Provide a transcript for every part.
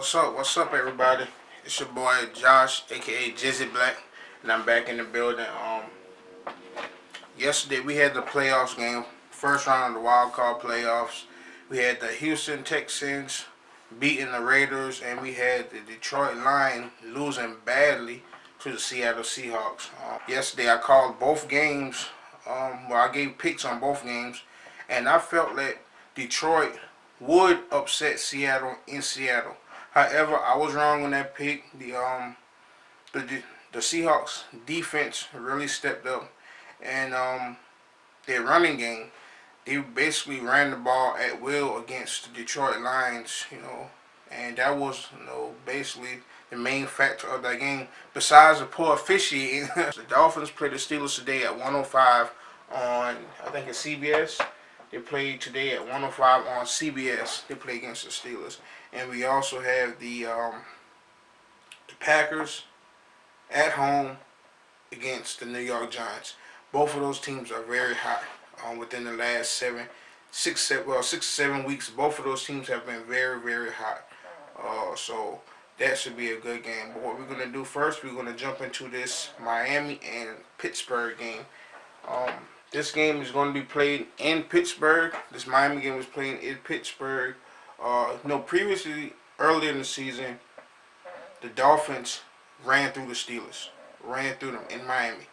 What's up, everybody? It's your boy Josh, aka Jizzy Black, and I'm back in the building. Yesterday we had the playoffs game, first round of the Wildcard playoffs. We had the Houston Texans beating the Raiders, and we had the Detroit Lions losing badly to the Seattle Seahawks. Yesterday I called both games. I gave picks on both games, and I felt that Detroit would upset Seattle in Seattle. However, I was wrong on that pick. The Seahawks defense really stepped up, and their running game, they basically ran the ball at will against the Detroit Lions, and that was, basically the main factor of that game. Besides the poor officiating, the Dolphins played the Steelers today at 105 on, I think it's CBS. They played today at 105 on CBS. They play against the Steelers. And we also have the Packers at home against the New York Giants. Both of those teams are very hot. Within the last 6 or 7 weeks, both of those teams have been very, very hot. So that should be a good game. But what we're going to do first, we're going to jump into this Miami and Pittsburgh game. This game is going to be played in Pittsburgh. This Miami game was played in Pittsburgh. Previously, earlier in the season, the Dolphins ran through the Steelers. Ran through them in Miami.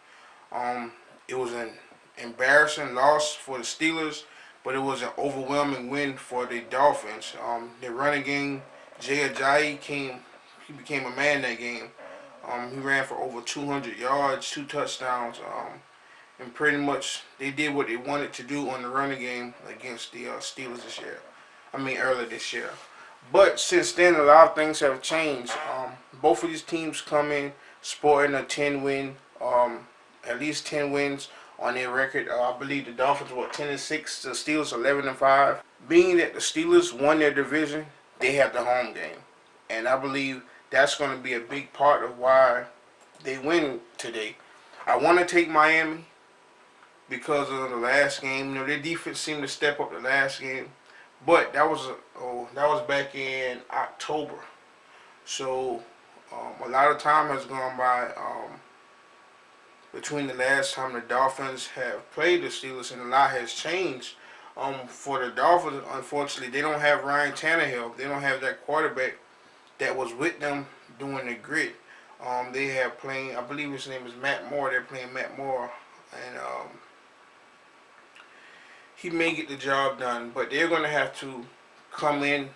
It was an embarrassing loss for the Steelers, but it was an overwhelming win for the Dolphins. The running game, Jay Ajayi became a man that game. He ran for over 200 yards, 2 touchdowns. And pretty much they did what they wanted to do on the running game against the Steelers earlier this year. But since then, a lot of things have changed. Both of these teams come in sporting a 10-win, at least 10 wins on their record. I believe the Dolphins were 10-6, the Steelers 11-5. Being that the Steelers won their division, they have the home game, and I believe that's going to be a big part of why they win today. I want to take Miami because of the last game. Their defense seemed to step up the last game, but that was back in October. So a lot of time has gone by between the last time the Dolphins have played the Steelers, and a lot has changed. For the Dolphins, unfortunately, they don't have Ryan Tannehill. They don't have that quarterback that was with them doing the grit. They have playing, I believe his name is Matt Moore. They're playing Matt Moore, and he may get the job done, but they're going to have to come in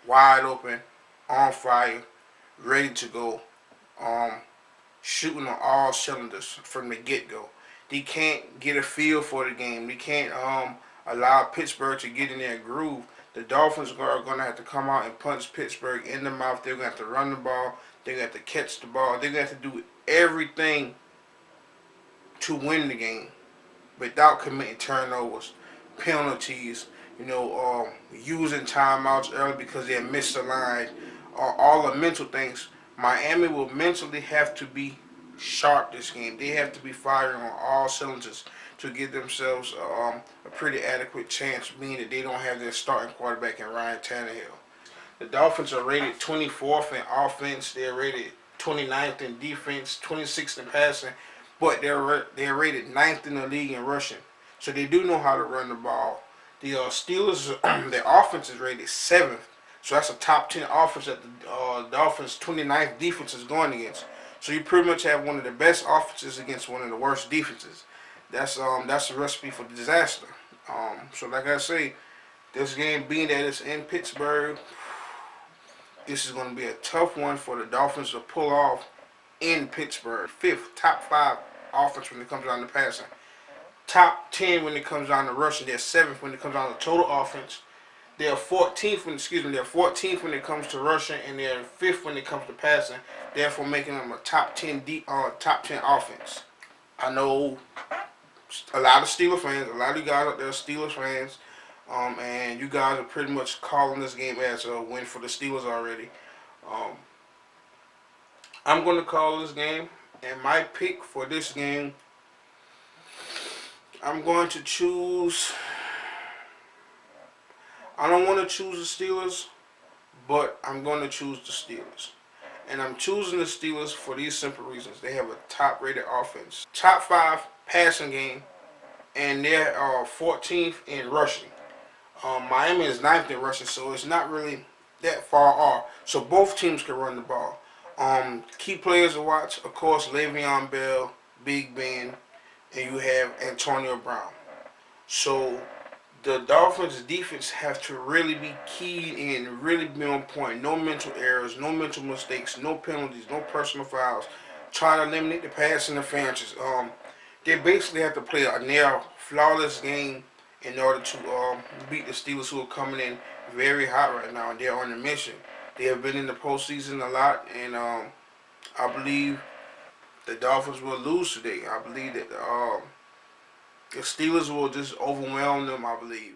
wide open, on fire, ready to go, shooting on all cylinders from the get-go. They can't get a feel for the game. They can't allow Pittsburgh to get in their groove. The Dolphins are going to have to come out and punch Pittsburgh in the mouth. They're going to have to run the ball. They're going to have to catch the ball. They're going to have to do everything to win the game without committing turnovers, penalties, using timeouts early because they're misaligned, all the mental things. Miami will mentally have to be sharp this game. They have to be firing on all cylinders to give themselves a pretty adequate chance, being that they don't have their starting quarterback in Ryan Tannehill. The Dolphins are rated 24th in offense. They're rated 29th in defense, 26th in passing, but they're rated 9th in the league in rushing. So they do know how to run the ball. The Steelers, their offense is rated 7th. So that's a top 10 offense that the Dolphins' 29th defense is going against. So you pretty much have one of the best offenses against one of the worst defenses. That's a recipe for disaster. So like I say, this game being that it's in Pittsburgh, this is going to be a tough one for the Dolphins to pull off in Pittsburgh. 5th, top 5 offense when it comes down to passing. Top 10 when it comes down to rushing. They're 7th when it comes down to total offense. They're 14th when it comes to rushing, and they're 5th when it comes to passing. Therefore, making them a top 10 offense. I know a lot of Steelers fans, a lot of you guys out there are Steelers fans, and you guys are pretty much calling this game as a win for the Steelers already. I'm going to call this game, and my pick for this game, I'm going to choose. I don't want to choose the Steelers, but I'm going to choose the Steelers. And I'm choosing the Steelers for these simple reasons. They have a top-rated offense, top 5 passing game, and they're 14th in rushing. Miami is 9th in rushing, so it's not really that far off. So both teams can run the ball. Key players to watch, of course, Le'Veon Bell, Big Ben, and you have Antonio Brown. So the Dolphins' defense have to really be keyed in, really be on point. No mental errors, no mental mistakes, no penalties, no personal fouls. Try to eliminate the pass interferences. They basically have to play a near flawless game in order to beat the Steelers, who are coming in very hot right now, and they're on a mission. They have been in the postseason a lot, and I believe the Dolphins will lose today. I believe that the Steelers will just overwhelm them, I believe.